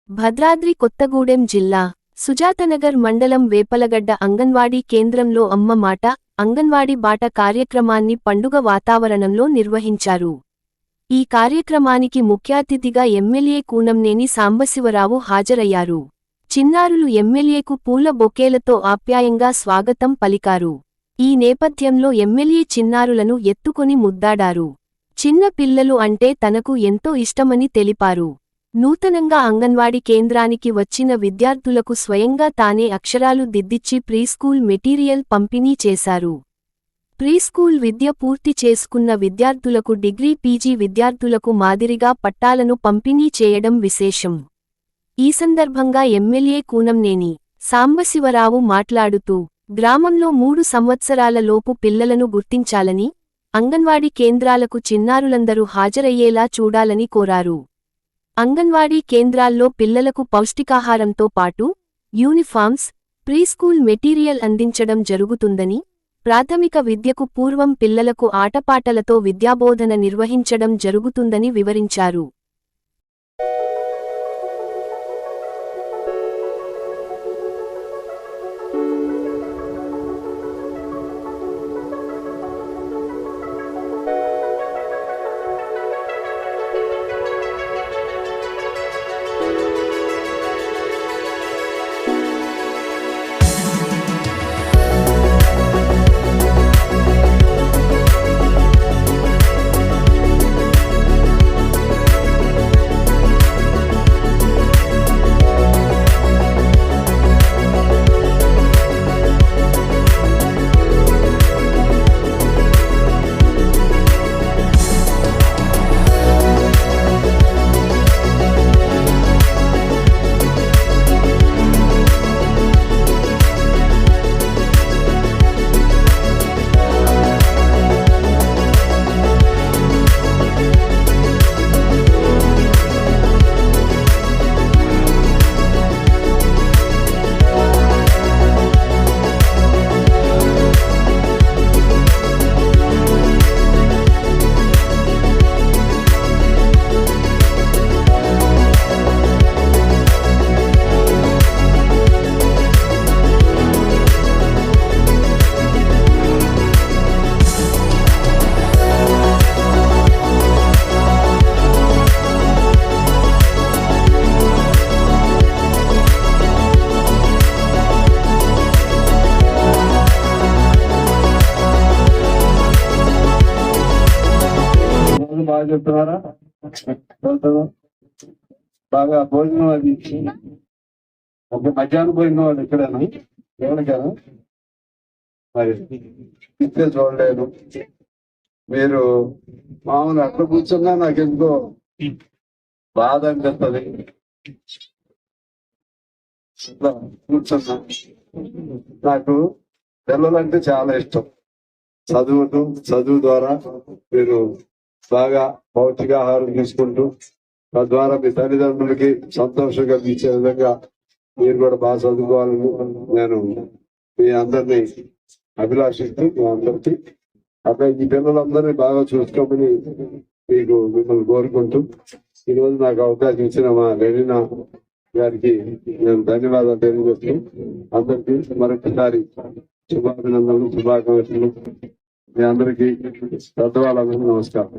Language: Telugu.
భద్రాద్రి కొత్తగూడెం జిల్లా సుజాతనగర్ మండలం వేపలగడ్డ అంగన్వాడీ కేంద్రంలో అమ్మ మాట అంగన్వాడీ బాట కార్యక్రమాన్ని పండుగ వాతావరణంలో నిర్వహించారు. ఈ కార్యక్రమానికి ముఖ్యాతిథిగా ఎమ్మెల్యే కూనంనేని సాంబశివరావు హాజరయ్యారు. చిన్నారులు ఎమ్మెల్యేకు పూల బొకేలతో ఆప్యాయంగా స్వాగతం పలికారు. ఈ నేపథ్యంలో ఎమ్మెల్యే చిన్నారులను ఎత్తుకొని ముద్దాడారు. చిన్న పిల్లలు అంటే తనకు ఎంతో ఇష్టమని తెలిపారు. నూతనంగా అంగన్వాడీ కేంద్రానికి వచ్చిన విద్యార్థులకు స్వయంగా తానే అక్షరాలు దిద్దిచ్చి ప్రీస్కూల్ మెటీరియల్ పంపిణీ చేశారు. ప్రీస్కూల్ విద్య పూర్తి చేసుకున్న విద్యార్థులకు డిగ్రీ పీజీ విద్యార్థులకు మాదిరిగా పట్టాలను పంపిణీ చేయడం విశేషం. ఈ సందర్భంగా ఎమ్మెల్యే కూనంనేని సాంబశివరావు మాట్లాడుతూ గ్రామంలో 3 సంవత్సరాల లోపు పిల్లలను గుర్తించాలని, అంగన్వాడీ కేంద్రాలకు చిన్నారులందరూ హాజరయ్యేలా చూడాలని కోరారు. అంగన్వాడీ కేంద్రాల్లో పిల్లలకు పౌష్టికాహారంతో పాటు యూనిఫామ్స్, ప్రీస్కూల్ మెటీరియల్ అందించడం జరుగుతుందని, ప్రాథమిక విద్యకు పూర్వం పిల్లలకు ఆటపాటలతో విద్యాబోధన నిర్వహించడం జరుగుతుందని వివరించారు. బాగా చెప్తున్నారా? బాగా భోజనం అది ఒక మధ్యాహ్నం పోయిన వాళ్ళు ఎక్కడైనా ఎవరికైనా మరి ఇస్తే చూడలేదు. మీరు మామూలు అట్లా కూర్చున్నా నాకు ఎందుకో బాధ అనిపిస్తుంది. కూర్చున్నా నాకు పిల్లలంటే చాలా ఇష్టం. చదువు ద్వారా మీరు బాగా పౌష్టికాహారం తీసుకుంటూ తద్వారా మీ తల్లిదండ్రులకి సంతోషం కలిగించే విధంగా మీరు కూడా బాగా చదువుకోవాలని నేను మీ అందరినీ అభిలాషిస్తూ మీ అందరికీ అక్కడ ఈ పిల్లలందరినీ బాగా చూసుకోమని మిమ్మల్ని కోరుకుంటూ ఈరోజు నాకు అవకాశం ఇచ్చిన మా లెనినా గారికి నేను ధన్యవాదాలు తెలియజేస్తూ అందరికీ మరొకసారి శుభాభినందనలు, శుభాకాంక్షలు. మీ అందరికీ పెద్దవాళ్ళందరికీ నమస్కారం.